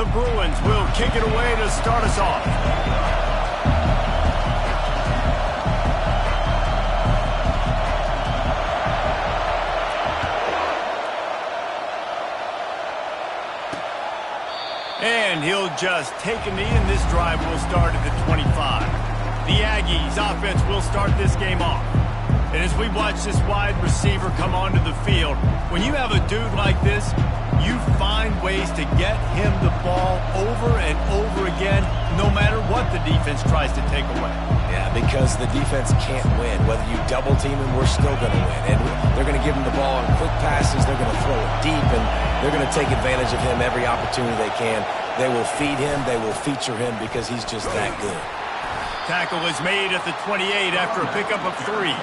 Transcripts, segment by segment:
The Bruins will kick it away to start us off. And he'll just take a knee, and this drive will start at the 25. The Aggies offense will start this game off. And as we watch this wide receiver come onto the field, when you have a dude like this, you find ways to get him the ball over and over again, no matter what the defense tries to take away. Yeah, because the defense can't win. Whether you double team him, we're still going to win. And they're going to give him the ball on quick passes. They're going to throw it deep, and they're going to take advantage of him every opportunity they can. They will feed him. They will feature him because he's just that good. Tackle is made at the 28 after a pickup of 3.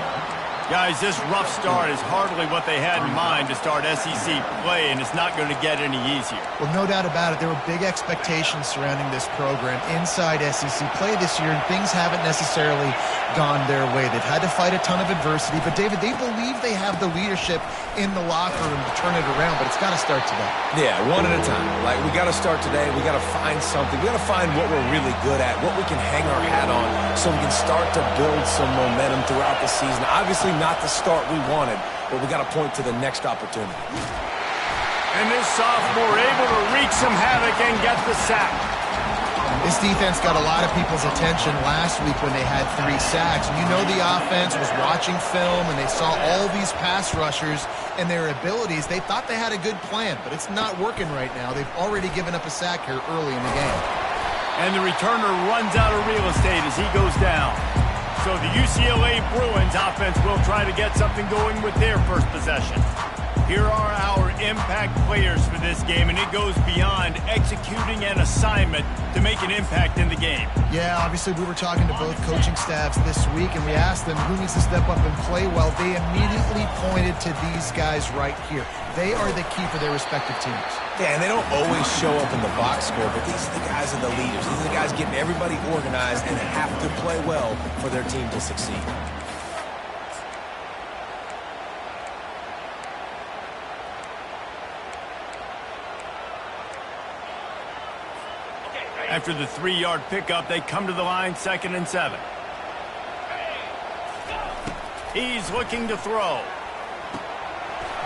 Guys, this rough start is hardly what they had in mind to start SEC play, and it's not going to get any easier. Well, no doubt about it. There were big expectations surrounding this program inside SEC play this year, and things haven't necessarily gone their way. They've had to fight a ton of adversity, but, David, they believe they have the leadership in the locker room to turn it around, but it's got to start today. Yeah, one at a time. Like, we got to start today. We got to find something. We got to find what we're really good at, what we can hang our hat on, so we can start to build some momentum throughout the season. Obviously, not the start we wanted, but we got to point to the next opportunity. And this sophomore able to wreak some havoc and get the sack. This defense got a lot of people's attention last week when they had 3 sacks. You know the offense was watching film, and they saw all these pass rushers and their abilities. They thought they had a good plan, but it's not working right now. They've already given up a sack here early in the game. And the returner runs out of real estate as he goes down. So the UCLA Bruins offense will try to get something going with their first possession. Here are our impact players for this game, and it goes beyond executing an assignment to make an impact in the game. Yeah, obviously we were talking to both coaching staffs this week, and we asked them who needs to step up and play well. They immediately pointed to these guys right here. They are the key for their respective teams. Yeah, and they don't always show up in the box score, but these are the guys that are the leaders. These are the guys getting everybody organized and have to play well for their team to succeed. After the 3-yard pickup, they come to the line 2nd and 7. He's looking to throw.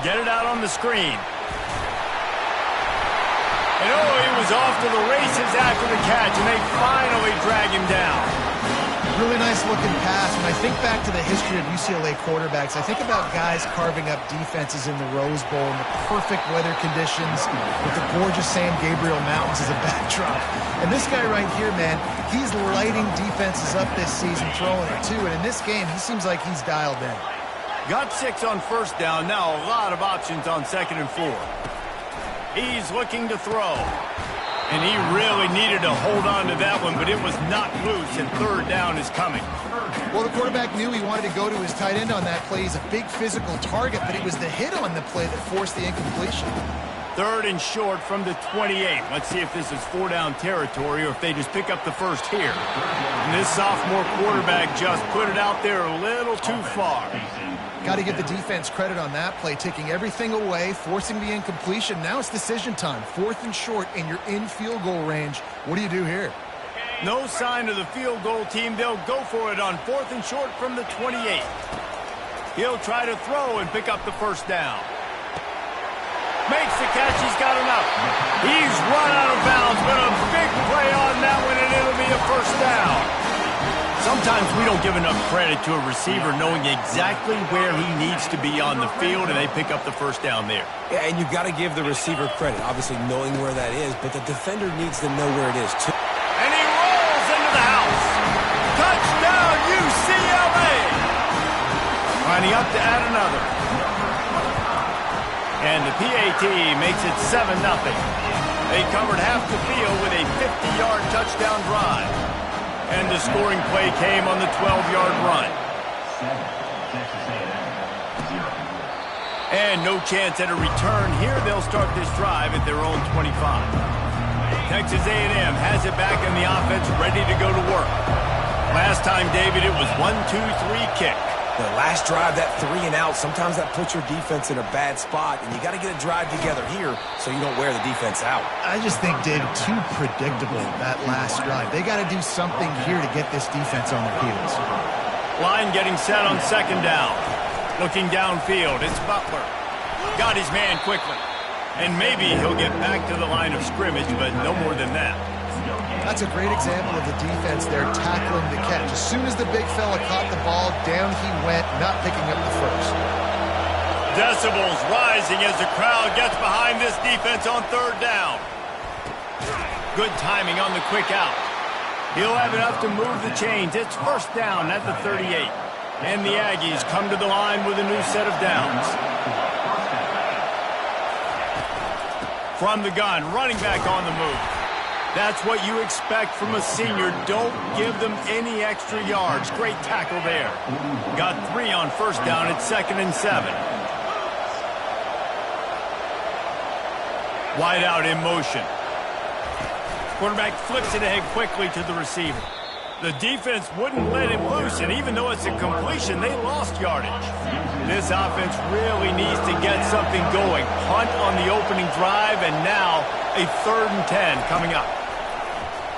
Get it out on the screen. And oh, he was off to the races after the catch, and they finally drag him down. Really nice looking pass. When I think back to the history of UCLA quarterbacks, I think about guys carving up defenses in the Rose Bowl in the perfect weather conditions with the gorgeous San Gabriel Mountains as a backdrop. And this guy right here, man, he's lighting defenses up this season, throwing it too. And in this game, he seems like he's dialed in. Got 6 on first down. Now a lot of options on 2nd and 4. He's looking to throw. And he really needed to hold on to that one, but it was not loose, and 3rd down is coming. Well, the quarterback knew he wanted to go to his tight end on that play. He's a big physical target, but it was the hit on the play that forced the incompletion. 3rd and short from the 28. Let's see if this is 4-down territory or if they just pick up the first here. And this sophomore quarterback just put it out there a little too far. Got to give the defense credit on that play, taking everything away, forcing the incompletion. Now it's decision time. 4th and short, and you're in field goal range. What do you do here? No sign of the field goal team. They'll go for it on 4th and short from the 28. He'll try to throw and pick up the first down. Makes the catch. He's got enough. He's run out of bounds, but a big play on that one, and it'll be a first down. Sometimes we don't give enough credit to a receiver knowing exactly where he needs to be on the field, and they pick up the first down there. Yeah, and you've got to give the receiver credit, obviously knowing where that is, but the defender needs to know where it is, too. And he rolls into the house. Touchdown, UCLA! Lining up to add another. And the PAT makes it 7-0. They covered half the field with a 50-yard touchdown drive. And the scoring play came on the 12-yard run. And no chance at a return here. They'll start this drive at their own 25. Texas A&M has it back in the offense, ready to go to work. Last time, David, it was 1-2-3 kick. The last drive, that 3 and out, sometimes that puts your defense in a bad spot, and you got to get a drive together here so you don't wear the defense out. I just think, David, too predictable, that last drive. They got to do something here to get this defense on their heels. Line getting set on second down. Looking downfield, it's Butler. Got his man quickly. And maybe he'll get back to the line of scrimmage, but no more than that. That's a great example of the defense there tackling the catch. As soon as the big fella caught the ball, down he went, not picking up the first. Decibels rising as the crowd gets behind this defense on third down. Good timing on the quick out. He'll have enough to move the chains. It's first down at the 38. And the Aggies come to the line with a new set of downs. From the gun, running back on the move. That's what you expect from a senior. Don't give them any extra yards. Great tackle there. Got 3 on first down at 2nd and 7. Wide out in motion. Quarterback flips it ahead quickly to the receiver. The defense wouldn't let him loose, and even though it's a completion, they lost yardage. This offense really needs to get something going. Punt on the opening drive, and now a 3rd and 10 coming up.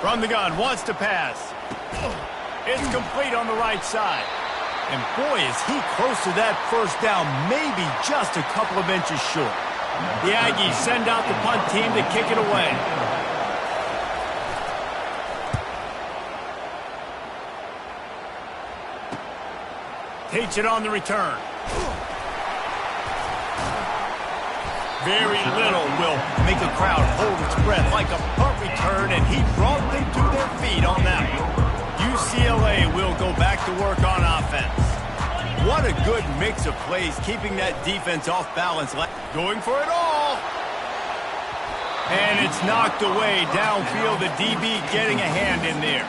From the gun, wants to pass. It's complete on the right side. And boy, is he close to that first down, maybe just a couple of inches short. The Aggies send out the punt team to kick it away. Takes it on the return. Very little will make a crowd hold its breath like a punt return, and he brought them to their feet on that one. UCLA will go back to work on offense. What a good mix of plays, keeping that defense off balance. Going for it all. And it's knocked away downfield. The DB getting a hand in there.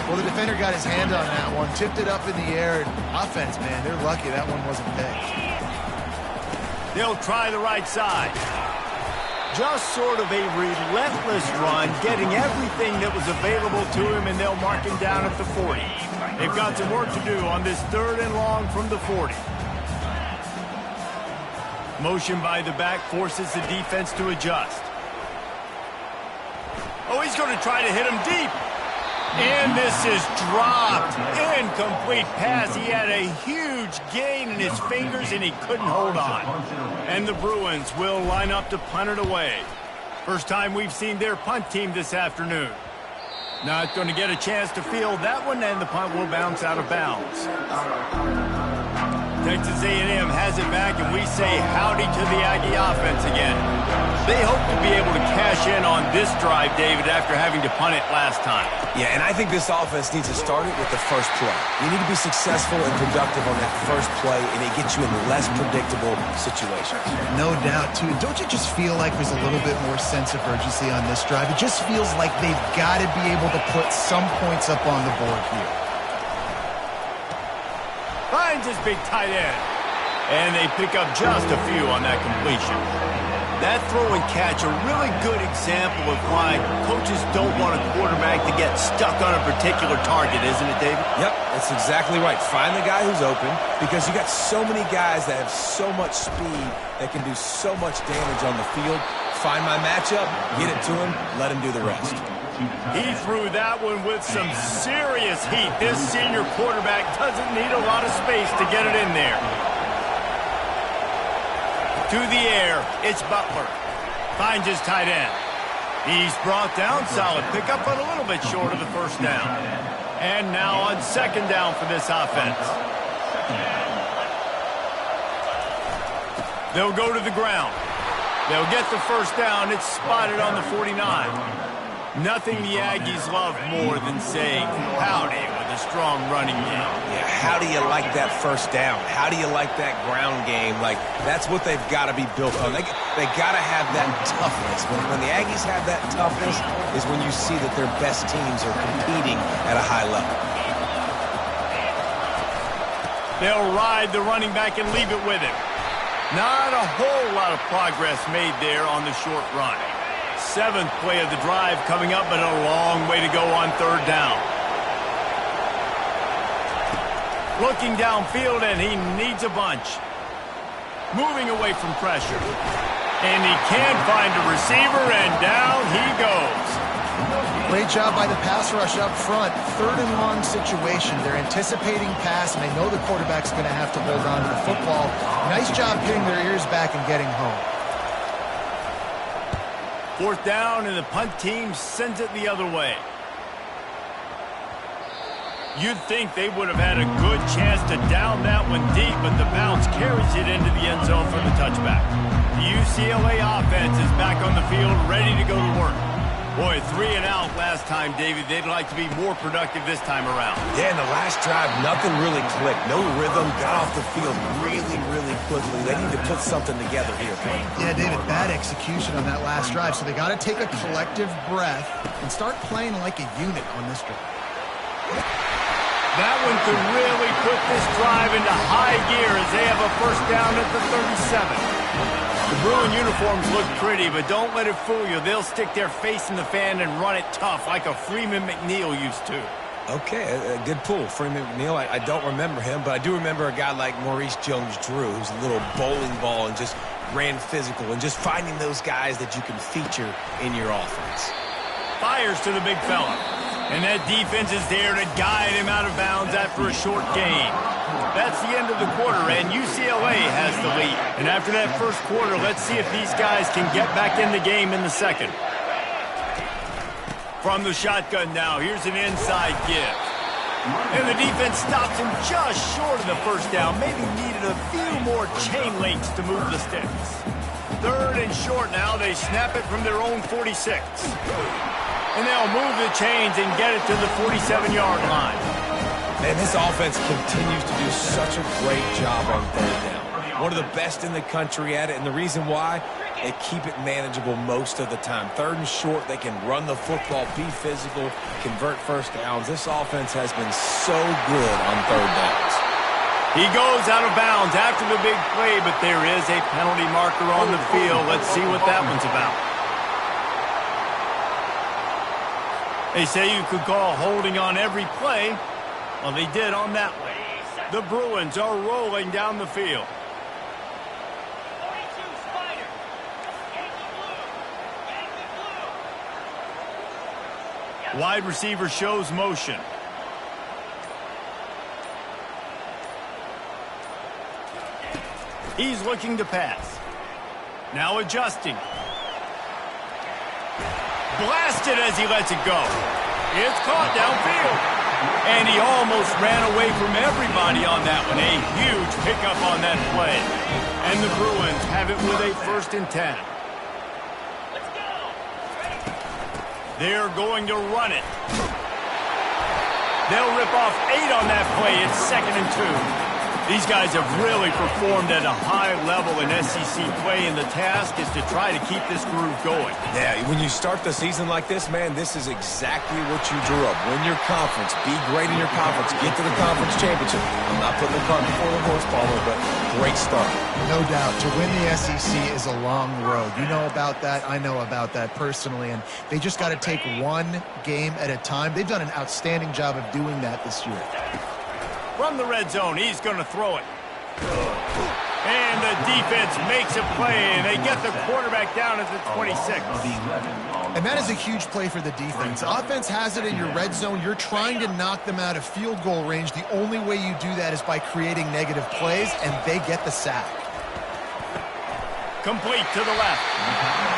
Well, the defender got his hand on that one, tipped it up in the air, and offense, man, they're lucky that one wasn't picked. They'll try the right side. Just sort of a relentless run, getting everything that was available to him, and they'll mark him down at the 40. They've got some work to do on this 3rd and long from the 40. Motion by the back forces the defense to adjust. Oh, he's going to try to hit him deep. And this is dropped. Incomplete pass. He had a huge gain in his fingers, and he couldn't hold on. And the Bruins will line up to punt it away. First time we've seen their punt team this afternoon. Not going to get a chance to field that one, and the punt will bounce out of bounds. Texas A&M has it back, and we say howdy to the Aggie offense again. They hope to be able to cash in on this drive, David, after having to punt it last time. Yeah, and I think this offense needs to start it with the first play. You need to be successful and productive on that first play, and it gets you in less predictable situations. No doubt, too. Don't you just feel like there's a little bit more sense of urgency on this drive? It just feels like they've got to be able to put some points up on the board here. Finds his big tight end. And they pick up just a few on that completion. That throw and catch, a really good example of why coaches don't want a quarterback to get stuck on a particular target, isn't it, David? Yep, that's exactly right. Find the guy who's open, because you got so many guys that have so much speed that can do so much damage on the field. Find my matchup, get it to him, let him do the rest. He threw that one with some serious heat. This senior quarterback doesn't need a lot of space to get it in there. To the air, it's Butler. Finds his tight end. He's brought down, solid pickup, but a little bit short of the first down. And now on second down for this offense. They'll go to the ground. They'll get the first down. It's spotted on the 49. Nothing the Aggies love more than saying howdy with a strong running game. Yeah, how do you like that first down? How do you like that ground game? Like, that's what they've got to be built on. They got to have that toughness. When the Aggies have that toughness is when you see that their best teams are competing at a high level. They'll ride the running back and leave it with him. Not a whole lot of progress made there on the short run. 7th play of the drive coming up, but a long way to go on third down. Looking downfield, and he needs a bunch. Moving away from pressure. And he can find a receiver, and down he goes. Great job by the pass rush up front. 3rd and long situation. They're anticipating pass, and they know the quarterback's going to have to hold on to the football. Nice job pinning their ears back and getting home. 4th down, and the punt team sends it the other way. You'd think they would have had a good chance to down that one deep, but the bounce carries it into the end zone for the touchback. The UCLA offense is back on the field, ready to go to work. Boy, 3 and out last time, David. They'd like to be more productive this time around. Yeah, in the last drive, nothing really clicked. No rhythm, got off the field really, really quickly. They need to put something together here. Yeah, David, bad execution on that last drive, so they got to take a collective breath and start playing like a unit on this drive. That one could really put this drive into high gear as they have a 1st down at the 37. The Bruin uniforms look pretty, but don't let it fool you. They'll stick their face in the fan and run it tough like a Freeman McNeil used to. Okay, a good pull. Freeman McNeil, I don't remember him, but I do remember a guy like Maurice Jones-Drew, who's a little bowling ball and just ran physical, and just finding those guys that you can feature in your offense. Fires to the big fella. And that defense is there to guide him out of bounds after a short gain. That's the end of the quarter, and UCLA has the lead. And after that first quarter, let's see if these guys can get back in the game in the second. From the shotgun now, here's an inside give. And the defense stops him just short of the 1st down. Maybe needed a few more chain links to move the sticks. 3rd and short now. They snap it from their own 46. And they'll move the chains and get it to the 47-yard line. And this offense continues to do such a great job on 3rd down. One of the best in the country at it, and the reason why, they keep it manageable most of the time. 3rd and short, they can run the football, be physical, convert 1st downs. This offense has been so good on 3rd downs. He goes out of bounds after the big play, but there is a penalty marker on the field. Let's see what that one's about. They say you could call holding on every play. Well, they did on that one. The Bruins are rolling down the field. Wide receiver shows motion. He's looking to pass. Now adjusting. Blasted as he lets it go. It's caught downfield. And he almost ran away from everybody on that one. A huge pickup on that play. And the Bruins have it with a 1st and 10. They're going to run it. They'll rip off 8 on that play. It's 2nd and 2. These guys have really performed at a high level in SEC play, and the task is to try to keep this groove going. Yeah, when you start the season like this, man, this is exactly what you drew up. Win your conference. Be great in your conference. Get to the conference championship. I'm not putting the cart before the horse, Palmer, but great start. No doubt. To win the SEC is a long road. You know about that. I know about that personally, and they just got to take one game at a time. They've done an outstanding job of doing that this year. From the red zone, he's going to throw it. And the defense makes a play, and they get the quarterback down at the 26. And that is a huge play for the defense. Offense has it in your red zone. You're trying to knock them out of field goal range. The only way you do that is by creating negative plays, and they get the sack. Complete to the left.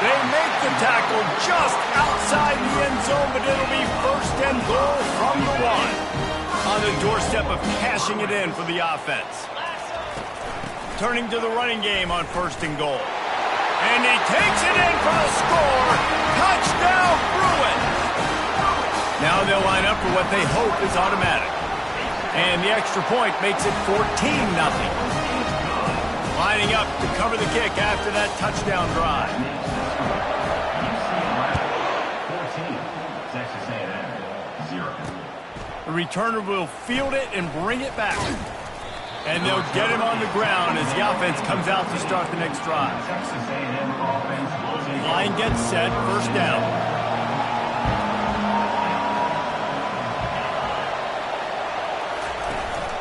They make the tackle just outside the end zone, but it'll be 1st and goal from the 1. On the doorstep of cashing it in for the offense. Turning to the running game on 1st and goal. And he takes it in for the score. Touchdown, Bruins! Now they'll line up for what they hope is automatic. And the extra point makes it 14-0. Lining up to cover the kick after that touchdown drive. The returner will field it and bring it back. And they'll get him on the ground as the offense comes out to start the next drive. Line gets set, 1st down.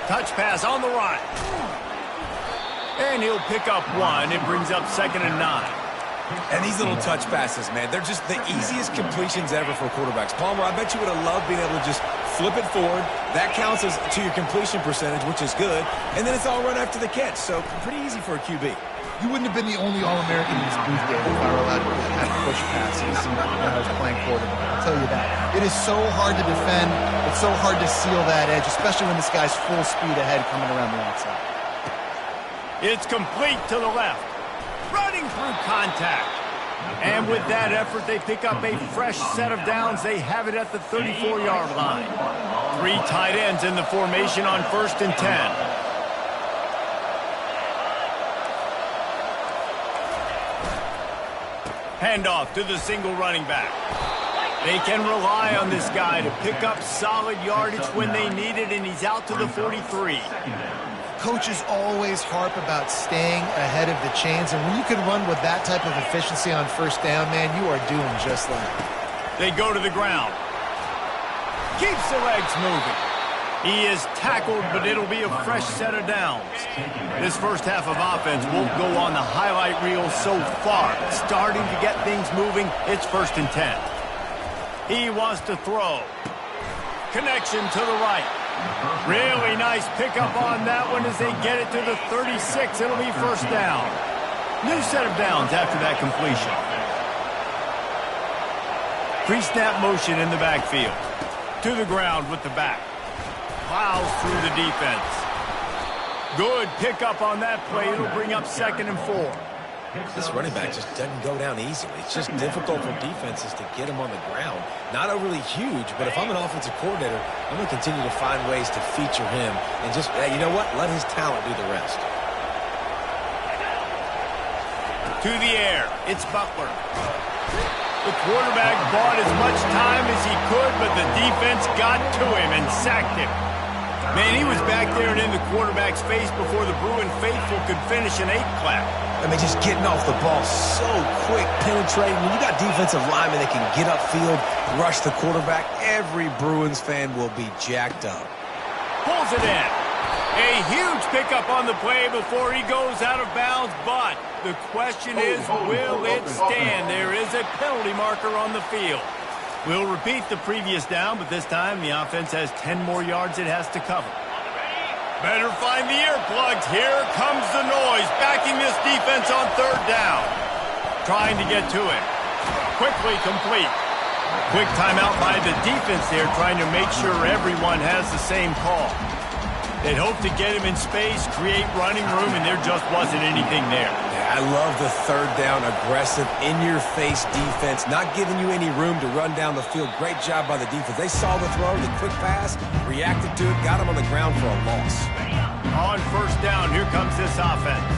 Touch pass on the run. And he'll pick up one. It brings up 2nd and 9. And these little touch passes, man, they're just the easiest completions ever for quarterbacks. Palmer, I bet you would have loved being able to just flip it forward. That counts as to your completion percentage, which is good. And then it's all run after the catch, so pretty easy for a QB. You wouldn't have been the only All-American in this booth, David, if I were allowed to have push passes when I was playing quarterback. I'll tell you that. It is so hard to defend. It's so hard to seal that edge, especially when this guy's full speed ahead coming around the outside. It's complete to the left. Running through contact. And with that effort, they pick up a fresh set of downs. They have it at the 34-yard line. 3 tight ends in the formation on 1st and 10. Handoff to the single running back. They can rely on this guy to pick up solid yardage when they need it, and he's out to the 43. Coaches always harp about staying ahead of the chains, and when you can run with that type of efficiency on 1st down, man, you are doing just that. They go to the ground. Keeps the legs moving. He is tackled, but it'll be a fresh set of downs. This first half of offense won't go on the highlight reel so far. Starting to get things moving, it's 1st and 10. He wants to throw. Connection to the right. Really nice pickup on that one as they get it to the 36. It'll be 1st down. New set of downs after that completion. Pre-snap motion in the backfield. To the ground with the back. Plows through the defense. Good pickup on that play. It'll bring up 2nd and 4. This running back just doesn't go down easily. It's just difficult for defenses to get him on the ground. Not overly huge, but if I'm an offensive coordinator, I'm going to continue to find ways to feature him and just, you know what, let his talent do the rest. To the air, it's Butler. The quarterback bought as much time as he could, but the defense got to him and sacked him. Man, he was back there and in the quarterback's face before the Bruin faithful could finish an 8-clap. I mean, just getting off the ball so quick, penetrating. When you got defensive linemen that can get upfield, rush the quarterback, every Bruins fan will be jacked up. Pulls it in. A huge pickup on the play before he goes out of bounds, but the question is, will it stand? There is a penalty marker on the field. We'll repeat the previous down, but this time the offense has 10 more yards it has to cover. Better find the earplugs. Here comes the noise, backing this defense on 3rd down. Trying to get to it. Quickly complete. Quick timeout by the defense there, trying to make sure everyone has the same call. They'd hope to get him in space, create running room, and there just wasn't anything there. I love the 3rd down, aggressive, in-your-face defense, not giving you any room to run down the field. Great job by the defense. They saw the throw, the quick pass, reacted to it, got him on the ground for a loss. On 1st down, here comes this offense.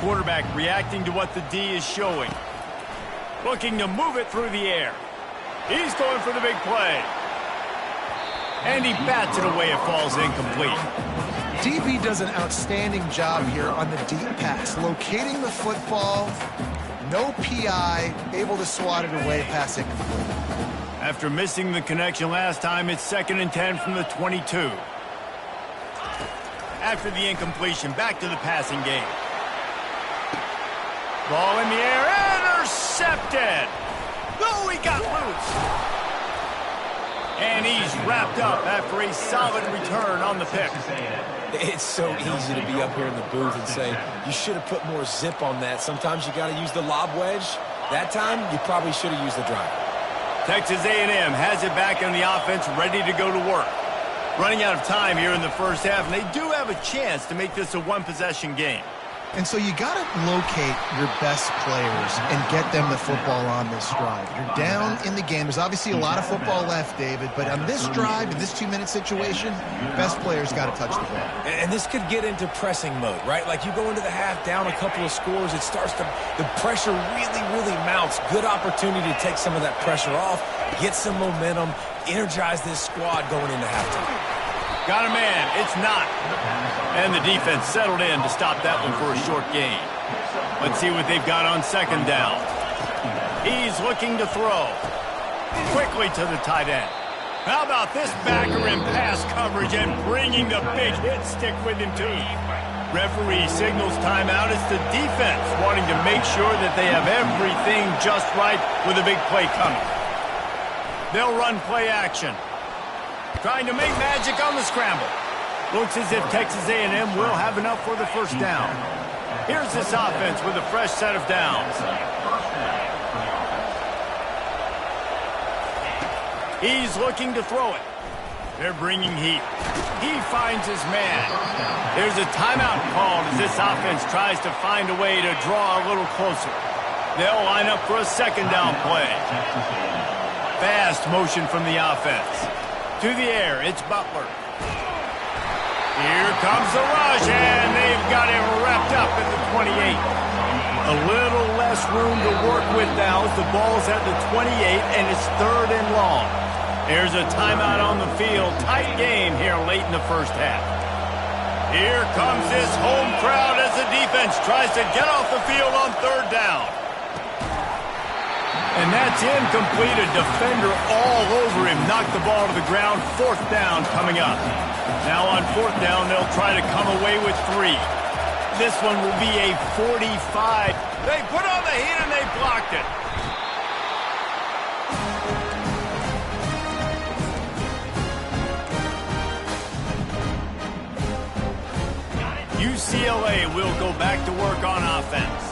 Quarterback reacting to what the D is showing. Looking to move it through the air. He's going for the big play. And he bats it away. It falls incomplete. DB does an outstanding job here on the deep pass, locating the football, no PI, able to swat it away, pass incomplete. After missing the connection last time, it's 2nd and 10 from the 22. After the incompletion, back to the passing game. Ball in the air, intercepted. Oh, he got loose. And he's wrapped up after a solid return on the pick. It's so easy to be up here in the booth and say, you should have put more zip on that. Sometimes you got to use the lob wedge. That time, you probably should have used the drive. Texas A&M has it back in the offense, ready to go to work. Running out of time here in the first half, and they do have a chance to make this a one-possession game. And so you got to locate your best players and get them the football on this drive. You're down in the game. There's obviously a lot of football left, David, but on this drive, in this 2-minute situation, your best players got to touch the ball. And this could get into pressing mode, right? Like you go into the half down a couple of scores, it starts to, the pressure really mounts. Good opportunity to take some of that pressure off, get some momentum, energize this squad going into halftime. Got a man. It's not. And the defense settled in to stop that one for a short gain. Let's see what they've got on 2nd down. He's looking to throw. Quickly to the tight end. How about this backer in pass coverage and bringing the big hit stick with him, too? Referee signals timeout. It's the defense wanting to make sure that they have everything just right with a big play coming. They'll run play action. Trying to make magic on the scramble. Looks as if Texas A&M will have enough for the first down. Here's this offense with a fresh set of downs. He's looking to throw it. They're bringing heat. He finds his man. There's a timeout called as this offense tries to find a way to draw a little closer. They'll line up for a second down play. Fast motion from the offense. To the air, it's Butler. Here comes the rush, and they've got him wrapped up at the 28. A little less room to work with now as the ball's at the 28, and it's 3rd and long. There's a timeout on the field. Tight game here late in the first half. Here comes this home crowd as the defense tries to get off the field on 3rd down. And that's incomplete. A defender all over him. Knocked the ball to the ground. 4th down coming up. Now on 4th down, they'll try to come away with 3. This one will be a 45. They put on the heat and they blocked it. UCLA will go back to work on offense.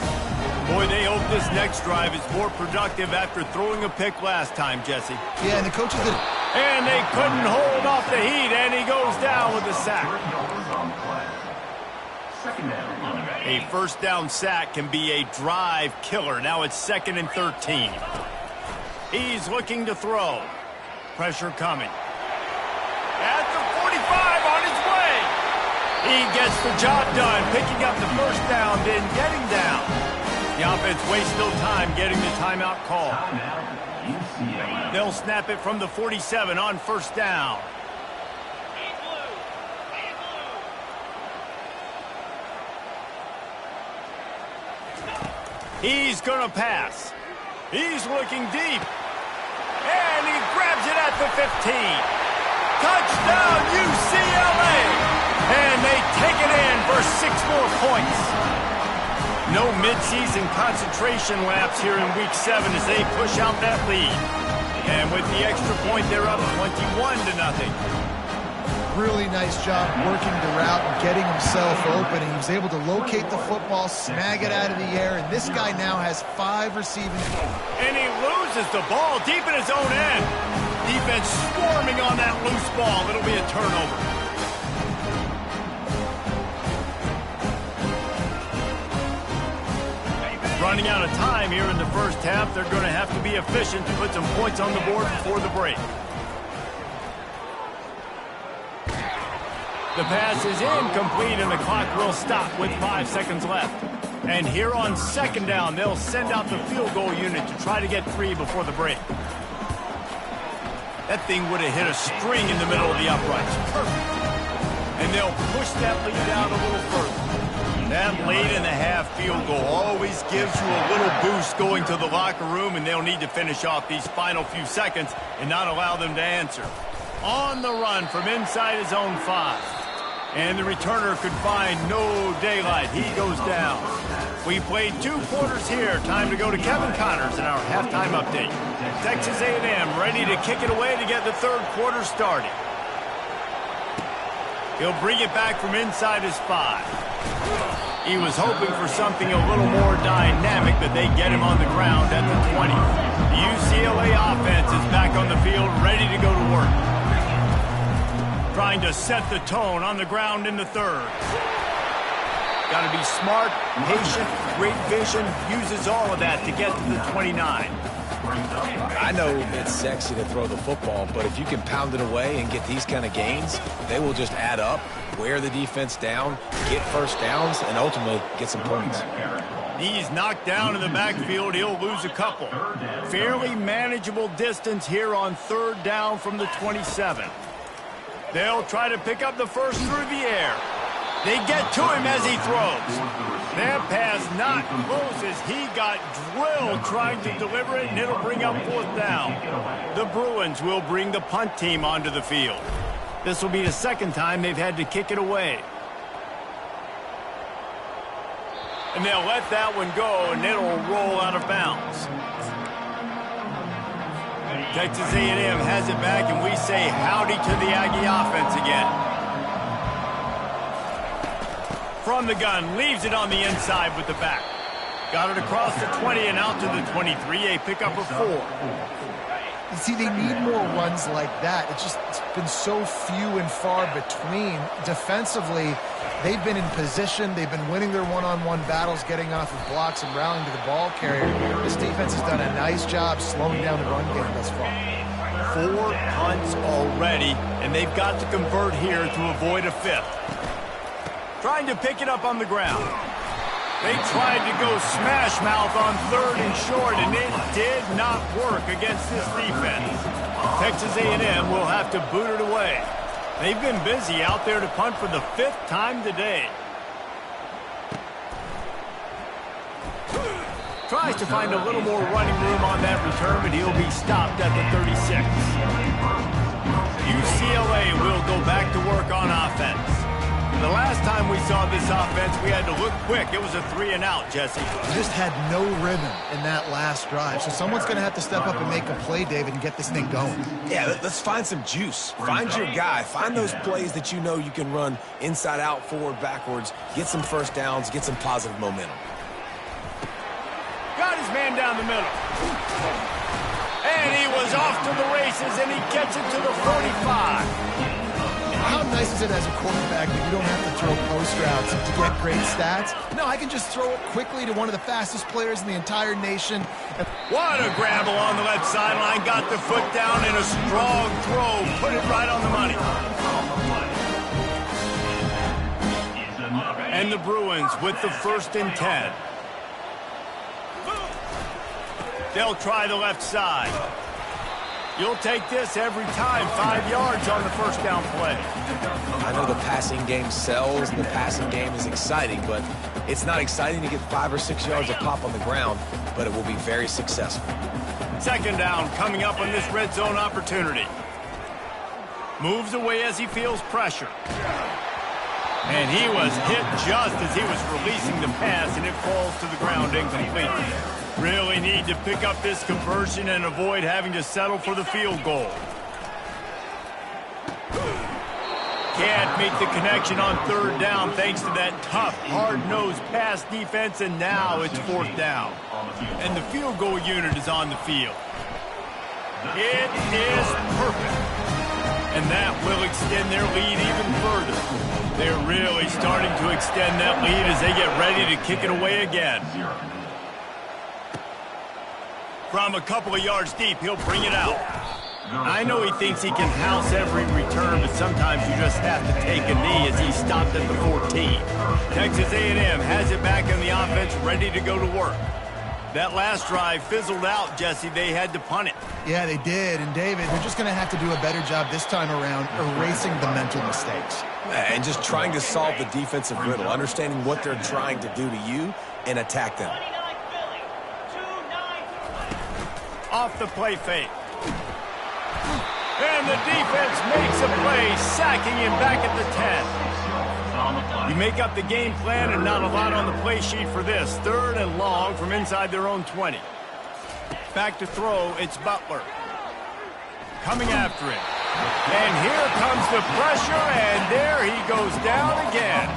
Boy, they hope this next drive is more productive after throwing a pick last time, Jesse. Yeah, and the coaches did. And they couldn't hold off the heat, and he goes down with a sack. A first down sack can be a drive killer. Now it's 2nd and 13. He's looking to throw. Pressure coming. At the 45 on his way. He gets the job done, picking up the first down, then getting down. The offense wastes no time getting the timeout call. They'll snap it from the 47 on first down. He's going to pass. He's looking deep. And he grabs it at the 15. Touchdown, UCLA! And they take it in for 6 more points. No midseason concentration laps here in Week 7 as they push out that lead. And with the extra point, they're up 21-0. Really nice job working the route and getting himself open. And he was able to locate the football, snag it out of the air, and this guy now has 5 receiving. And he loses the ball deep in his own end. Defense swarming on that loose ball. It'll be a turnover. Running out of time here in the first half. They're going to have to be efficient to put some points on the board before the break. The pass is incomplete, and the clock will stop with 5 seconds left. And here on 2nd down, they'll send out the field goal unit to try to get 3 before the break. That thing would have hit a string in the middle of the uprights. And they'll push that lead out a little further. That late-in-the-half field goal always gives you a little boost going to the locker room, and they'll need to finish off these final few seconds and not allow them to answer. On the run from inside his own 5. And the returner could find no daylight. He goes down. We played 2 quarters here. Time to go to Kevin Connors in our halftime update. Texas A&M ready to kick it away to get the 3rd quarter started. He'll bring it back from inside his 5. He was hoping for something a little more dynamic, but they get him on the ground at the 20. The UCLA offense is back on the field, ready to go to work. Trying to set the tone on the ground in the 3rd. Got to be smart, patient, great vision, uses all of that to get to the 29. I know it's sexy to throw the football, but if you can pound it away and get these kind of gains, they will just add up, wear the defense down, get first downs, and ultimately get some points. He's knocked down in the backfield. He'll lose a couple. Fairly manageable distance here on 3rd down from the 27. They'll try to pick up the first through the air. They get to him as he throws. That pass not close as he got drilled trying to deliver it, and it'll bring up 4th down. The Bruins will bring the punt team onto the field. This will be the 2nd time they've had to kick it away. And they'll let that one go, and it'll roll out of bounds. Texas A&M has it back, and we say howdy to the Aggie offense again. From the gun, leaves it on the inside with the back. Got it across the 20 and out to the 23, a pickup of 4. You see, they need more runs like that. It's been so few and far between. Defensively, they've been in position. They've been winning their one-on-one battles, getting off of blocks and rallying to the ball carrier. This defense has done a nice job slowing down the run game thus far. 4 punts already, and they've got to convert here to avoid a 5th. Trying to pick it up on the ground. They tried to go smash mouth on 3rd and short, and it did not work against this defense. Texas A&M will have to boot it away. They've been busy out there to punt for the 5th time today. Tries to find a little more running room on that return, but he'll be stopped at the 36. UCLA will go back to work on offense. The last time we saw this offense, we had to look quick. It was a 3 and out, Jesse. We just had no rhythm in that last drive. So someone's going to have to step up and make a play, David, and get this thing going. Yeah, let's find some juice. Find your guy. Find those plays that you know you can run inside out, forward, backwards. Get some first downs. Get some positive momentum. Got his man down the middle. And he was off to the races, and he gets it to the 45. How nice is it as a quarterback that you don't have to throw post routes to get great stats? No, I can just throw it quickly to one of the fastest players in the entire nation. What a grab along the left sideline. Got the foot down in a strong throw. Put it right on the money. And the Bruins with the 1st and 10. They'll try the left side. You'll take this every time. 5 yards on the 1st down play. I know the passing game sells and the passing game is exciting, but it's not exciting to get 5 or 6 yards of pop on the ground, but it will be very successful. 2nd down coming up on this red zone opportunity. Moves away as he feels pressure. And he was hit just as he was releasing the pass, and it falls to the ground incomplete. Really need to pick up this conversion and avoid having to settle for the field goal. Can't make the connection on 3rd down thanks to that tough, hard-nosed pass defense, and now it's 4th down. And the field goal unit is on the field. It is perfect. And that will extend their lead even further. They're really starting to extend that lead as they get ready to kick it away again. From a couple of yards deep, he'll bring it out. I know he thinks he can house every return, but sometimes you just have to take a knee as he stopped at the 14. Texas A&M has it back in the offense, ready to go to work. That last drive fizzled out, Jesse. They had to punt it. Yeah, they did. And, David, they're just going to have to do a better job this time around erasing the mental mistakes. And just trying to solve the defensive riddle, understanding what they're trying to do to you and attack them. Off the play fake. And the defense makes a play, sacking him back at the 10. You make up the game plan and not a lot on the play sheet for this. 3rd and long from inside their own 20. Back to throw, it's Butler. Coming after him. And here comes the pressure, and there he goes down again.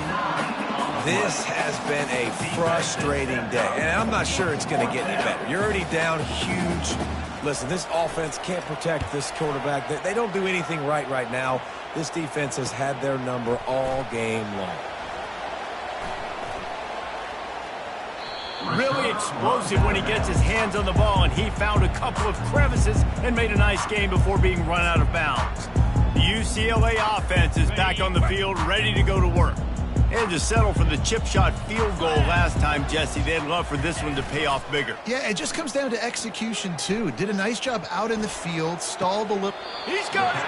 This has been a frustrating day, and I'm not sure it's going to get any better. You're already down huge. Listen, this offense can't protect this quarterback. They don't do anything right now. This defense has had their number all game long. Really explosive when he gets his hands on the ball, and he found a couple of crevices and made a nice game before being run out of bounds. The UCLA offense is back on the field, ready to go to work. And to settle for the chip shot field goal last time, Jesse, they'd love for this one to pay off bigger. Yeah, it just comes down to execution, too. Did a nice job out in the field, stalled a little. He's got it.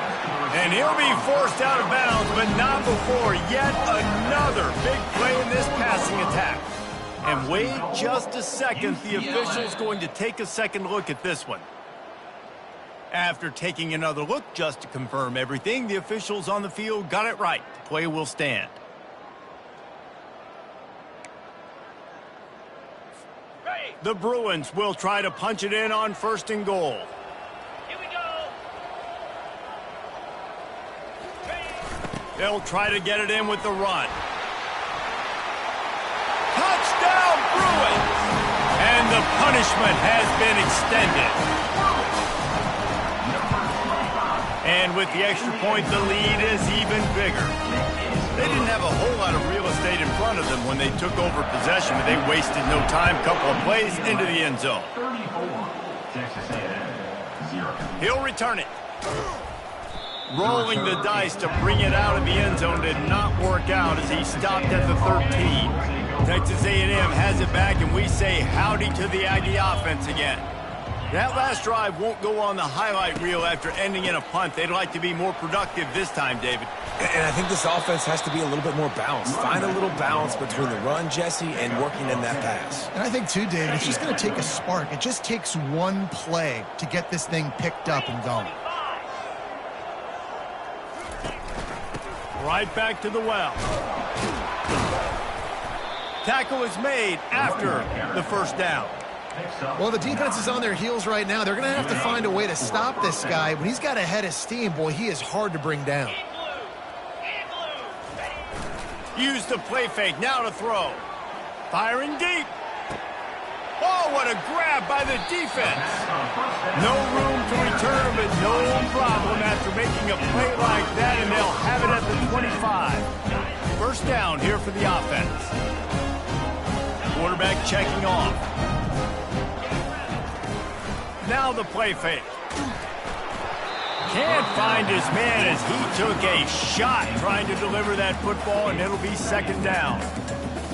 And he'll be forced out of bounds, but not before yet another big play in this passing attack. And wait just a second, the official's going to take a second look at this one. After taking another look just to confirm everything, the officials on the field got it right. The play will stand. The Bruins will try to punch it in on 1st and goal. Here we go. They'll try to get it in with the run. Touchdown, Bruins! And the punishment has been extended. And with the extra point, the lead is even bigger. They didn't have a whole lot of real estate in front of them when they took over possession, but they wasted no time. Couple of plays into the end zone. He'll return it. Rolling the dice to bring it out of the end zone did not work out as he stopped at the 13. Texas A&M has it back, and we say howdy to the Aggie offense again. That last drive won't go on the highlight reel after ending in a punt. They'd like to be more productive this time, David. And I think this offense has to be a little bit more balanced. Find a little balance between the run, Jesse, and working in that pass. And I think, too, David, it's just going to take a spark. It just takes one play to get this thing picked up and going. Right back to the well. Tackle is made after the 1st down. Well, the defense is on their heels right now. They're going to have to find a way to stop this guy. When he's got a head of steam, boy, he is hard to bring down. Use the play fake, now to throw. Firing deep. Oh, what a grab by the defense. No room to return, but no problem after making a play like that, and they'll have it at the 25. 1st down here for the offense. Quarterback checking off. Now the play fake. Can't find his man as he took a shot trying to deliver that football, and it'll be 2nd down.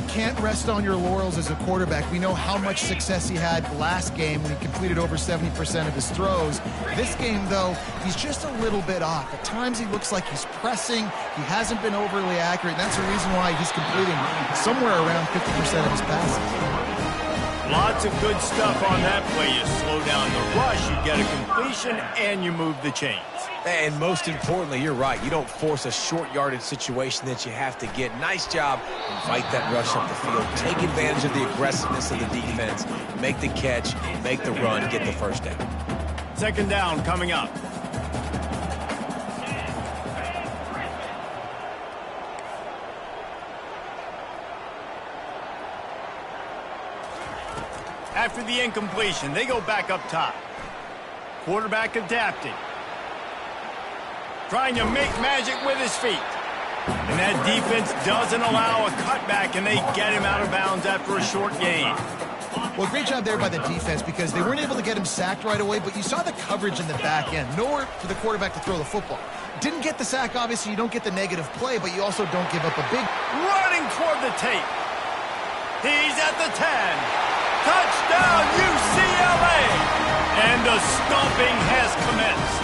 Can't rest on your laurels as a quarterback. We know how much success he had last game when he completed over 70% of his throws. This game, though, he's just a little bit off. At times he looks like he's pressing. He hasn't been overly accurate, and that's the reason why he's completing somewhere around 50% of his passes. Lots of good stuff on that play. You slow down the rush, you get a completion, and you move the chains. And most importantly, you're right. You don't force a short yardage situation that you have to get. Nice job. Invite that rush up the field. Take advantage of the aggressiveness of the defense. Make the catch, make the run, get the 1st down. 2nd down coming up. After the incompletion, they go back up top. Quarterback adapting. Trying to make magic with his feet. And that defense doesn't allow a cutback, and they get him out of bounds after a short gain. Well, great job there by the defense because they weren't able to get him sacked right away, but you saw the coverage in the back end. Nowhere for the quarterback to throw the football. Didn't get the sack, obviously. You don't get the negative play, but you also don't give up a big... Running toward the tape. He's at the 10. Touchdown, UCLA! And the stomping has commenced.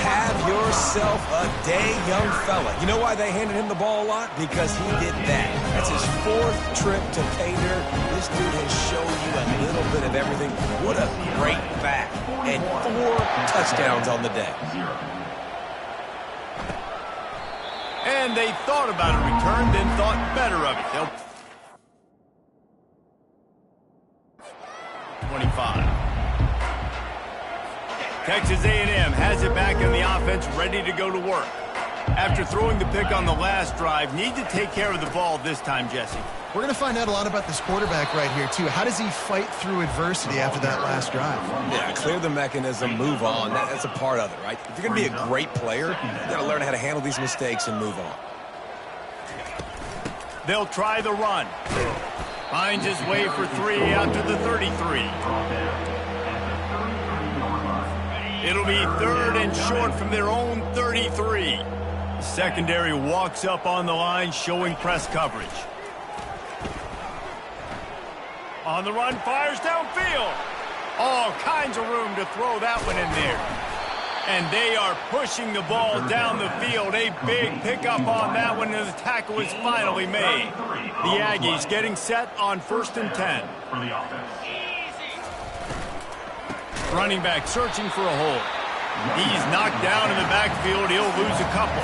Have yourself a day, young fella. You know why they handed him the ball a lot? Because he did that. That's his 4th trip to pay dirt. This dude has shown you a little bit of everything. What a great back. And 4 touchdowns on the day. And they thought about a return, then thought better of it. They'll 25. Texas A&M has it back in the offense, ready to go to work. After throwing the pick on the last drive, need to take care of the ball this time, Jesse. We're going to find out a lot about this quarterback right here, too. How does he fight through adversity after that last drive? Yeah, clear the mechanism, move on. That's a part of it, right? If you're going to be a great player, you got to learn how to handle these mistakes and move on. They'll try the run. Finds his way for 3 out to the 33. It'll be 3rd and short from their own 33. Secondary walks up on the line, showing press coverage. On the run, fires downfield. All kinds of room to throw that one in there. And they are pushing the ball down the field. A big pickup on that one, and the tackle is finally made. The Aggies getting set on 1st and 10. Running back searching for a hole. He's knocked down in the backfield. He'll lose a couple.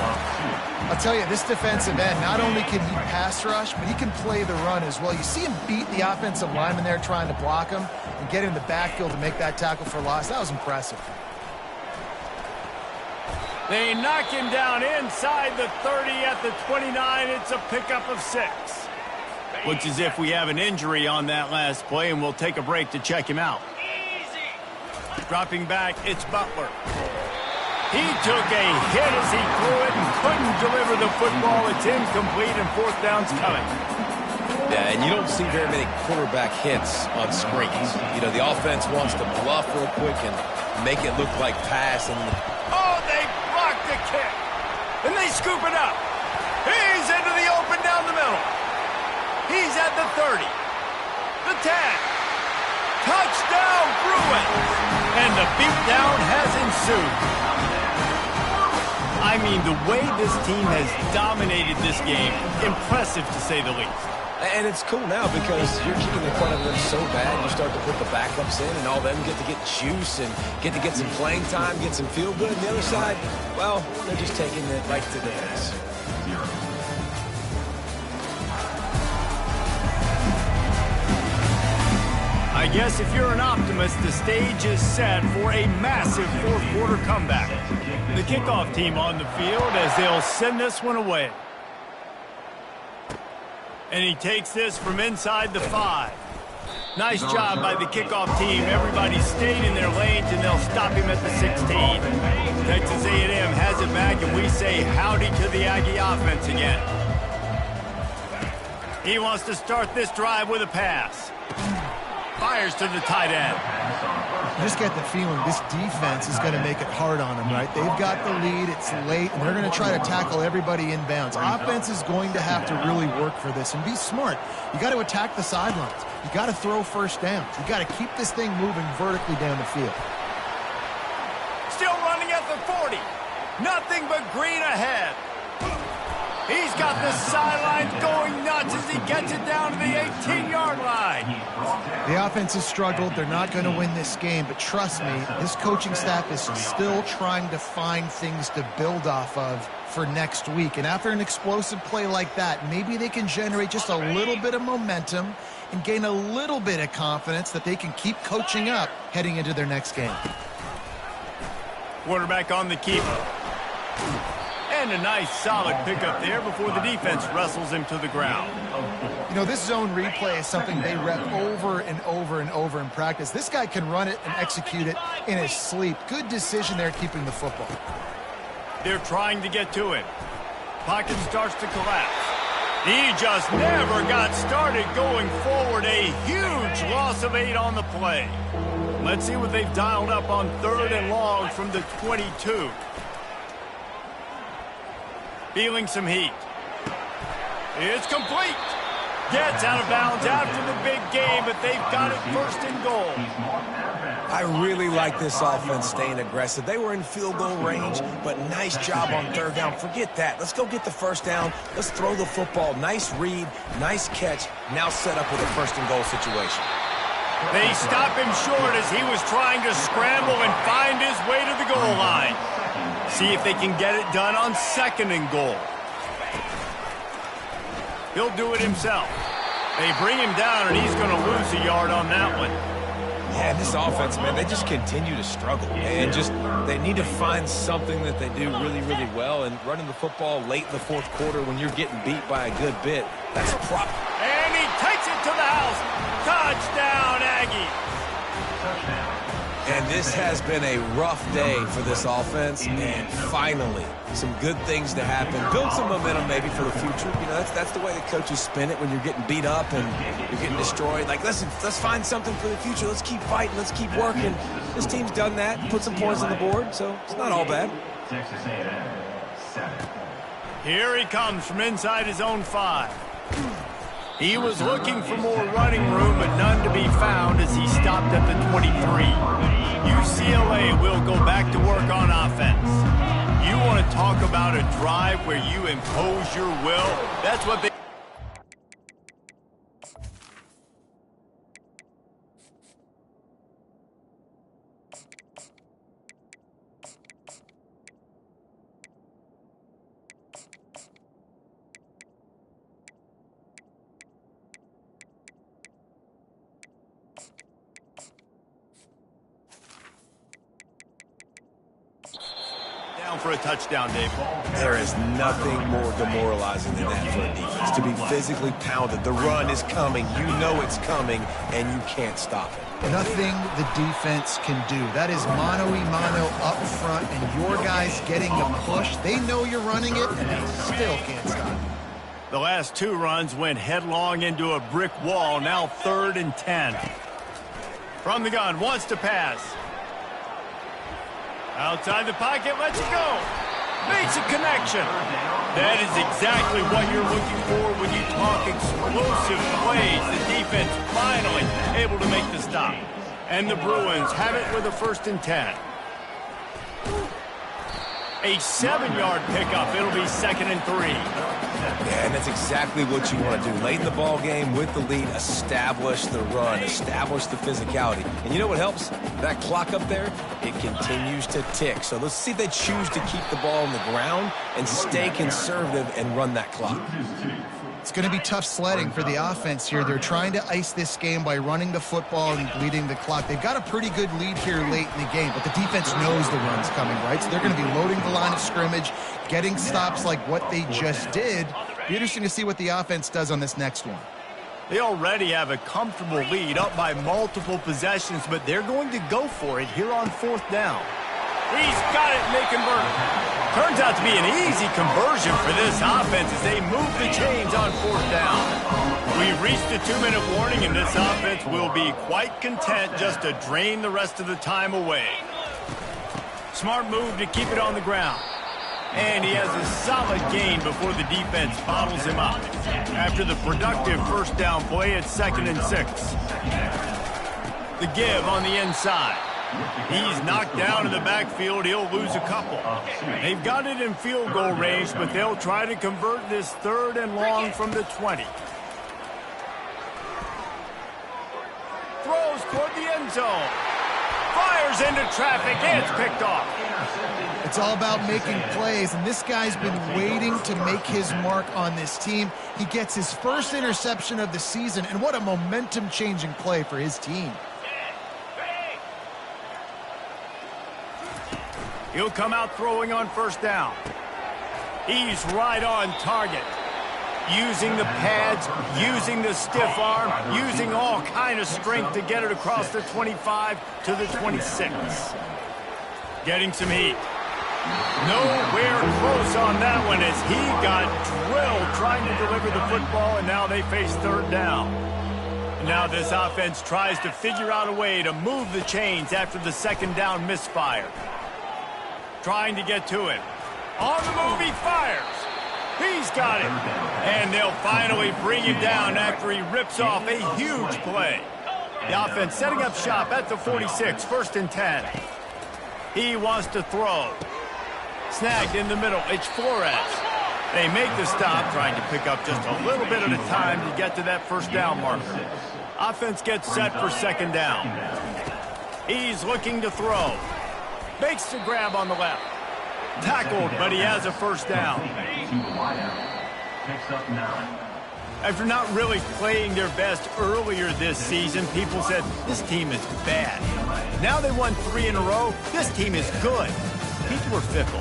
I'll tell you, this defensive end, not only can he pass rush, but he can play the run as well. You see him beat the offensive lineman there trying to block him and get him in the backfield to make that tackle for loss. That was impressive. They knock him down inside the 30 at the 29. It's a pickup of 6. Looks as if we have an injury on that last play, and we'll take a break to check him out. Dropping back, it's Butler. He took a hit as he threw it and couldn't deliver the football. It's incomplete, and 4th down's coming. Yeah, and you don't see very many quarterback hits on screens. You know, the offense wants to bluff real quick and make it look like pass. And oh, they blocked the kick. And they scoop it up. He's into the open down the middle. He's at the 30. The 10. Touchdown, Bruins. And the beatdown has ensued. I mean, the way this team has dominated this game, impressive to say the least. And it's cool now because you're kicking in front of them so bad, you start to put the backups in, and all of them get to get juice and get to get some playing time, get some feel good. And the other side, well, they're just taking it right to the face. I guess if you're an optimist, the stage is set for a massive 4th quarter comeback. The kickoff team on the field as they'll send this one away. And he takes this from inside the 5. Nice job by the kickoff team. Everybody stayed in their lanes, and they'll stop him at the 16. Texas A&M has it back, and we say howdy to the Aggie offense again. He wants to start this drive with a pass. Fires to the tight end. You just get the feeling this defense is going to make it hard on them, right? They've got the lead, it's late, and they're going to try to tackle everybody inbounds. Offense is going to have to really work for this and be smart. You got to attack the sidelines. You got to throw first downs. You got to keep this thing moving vertically down the field. Still running at the 40. Nothing but green ahead. He's got the sidelines going nuts as he gets it down to the 18-yard line. The offense has struggled. They're not going to win this game, but trust me, this coaching staff is still trying to find things to build off of for next week. And after an explosive play like that, maybe they can generate just a little bit of momentum and gain a little bit of confidence that they can keep coaching up heading into their next game. Quarterback on the keeper. And a nice solid pickup there before the defense wrestles him to the ground. You know, this zone replay is something they rep over and over and over in practice. This guy can run it and execute it in his sleep. Good decision there keeping the football. They're trying to get to it. Pocket starts to collapse. He just never got started going forward. A huge loss of 8 on the play. Let's see what they've dialed up on 3rd and long from the 22. Feeling some heat. It's complete. Gets out of bounds after the big game, but they've got it 1st and goal. I really like this offense staying aggressive. They were in field goal range, but nice job on 3rd down. Forget that. Let's go get the 1st down. Let's throw the football. Nice read, nice catch. Now set up with a 1st and goal situation. They stop him short as he was trying to scramble and find his way to the goal line. See if they can get it done on 2nd and goal. He'll do it himself. They bring him down, and he's going to lose a yard on that one. Yeah, this offense, man, they just continue to struggle. And they need to find something that they do really, really well. And running the football late in the 4th quarter when you're getting beat by a good bit, that's proper. And he takes it to the house. Touchdown, Aggie. And this has been a rough day for this offense, and finally, some good things to happen. Build some momentum maybe for the future. You know, that's the way the coaches spin it when you're getting beat up and you're getting destroyed. Like, listen, let's find something for the future. Let's keep fighting. Let's keep working. This team's done that, put some points on the board, so it's not all bad. Here he comes from inside his own 5. He was looking for more running room, but none to be found as he stopped at the 23. UCLA will go back to work on offense. You want to talk about a drive where you impose your will? That's what they... for a touchdown, Dave. There is nothing more demoralizing than that for a defense. To be physically pounded. The run is coming. You know it's coming, and you can't stop it. Nothing the defense can do. That is mano-a-mano up front, and your guys getting the push. They know you're running it, and they still can't stop it. The last 2 runs went headlong into a brick wall. Now 3rd and 10. From the gun, wants to pass. Outside the pocket, lets it go. Makes a connection. That is exactly what you're looking for when you talk explosive plays. The defense finally able to make the stop. And the Bruins have it with a 1st and 10. A 7-yard pickup. It'll be 2nd and 3. Yeah, and that's exactly what you want to do. Late in the ball game with the lead, establish the run, establish the physicality. And you know what helps? That clock up there, it continues to tick. So let's see if they choose to keep the ball on the ground and stay conservative and run that clock. It's going to be tough sledding for the offense here. They're trying to ice this game by running the football and bleeding the clock. They've got a pretty good lead here late in the game, but the defense knows the run's coming, right? So they're going to be loading the line of scrimmage, getting stops like what they just did. Be interesting to see what the offense does on this next one. They already have a comfortable lead, up by multiple possessions, but they're going to go for it here on 4th down. He's got it, and they convert. Turns out to be an easy conversion for this offense as they move the chains on 4th down. We've reached a 2-minute warning, and this offense will be quite content just to drain the rest of the time away. Smart move to keep it on the ground. And he has a solid gain before the defense bottles him up. After the productive 1st down play, it's 2nd and 6. The give on the inside. He's knocked down in the backfield. He'll lose a couple. They've got it in field goal range, but they'll try to convert this 3rd and long from the 20. Throws toward the end zone. Fires into traffic. It's picked off. It's all about making plays, and this guy's been waiting to make his mark on this team. He gets his 1st interception of the season, and what a momentum-changing play for his team. He'll come out throwing on 1st down. He's right on target. Using the pads, using the stiff arm, using all kind of strength to get it across the 25 to the 26. Getting some heat. Nowhere close on that one as he got drilled trying to deliver the football, and now they face 3rd down. And now this offense tries to figure out a way to move the chains after the 2nd down misfire. Trying to get to him. On the move, he fires. He's got it. And they'll finally bring him down after he rips off a huge play. The offense setting up shop at the 46, 1st and 10. He wants to throw. Snagged in the middle. It's Flores. They make the stop, trying to pick up just a little bit at a time to get to that 1st down marker. Offense gets set for 2nd down. He's looking to throw. Makes the grab on the left. Tackled, but he has a 1st down. After not really playing their best earlier this season, people said, this team is bad. Now they won 3 in a row. This team is good. People are fickle.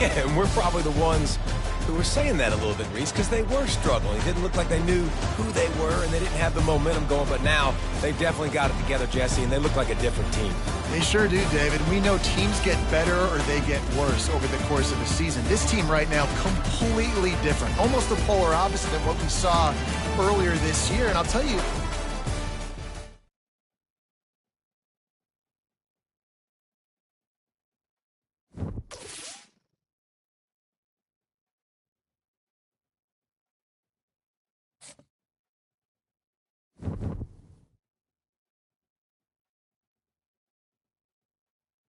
Yeah, and we're probably the ones who were saying that a little bit, Reese, because they were struggling. It didn't look like they knew who they were, and they didn't have the momentum going. But now they've definitely got it together, Jesse, and they look like a different team. They sure do, David. We know teams get better or they get worse over the course of the season. This team right now, completely different. Almost the polar opposite of what we saw earlier this year. And I'll tell you,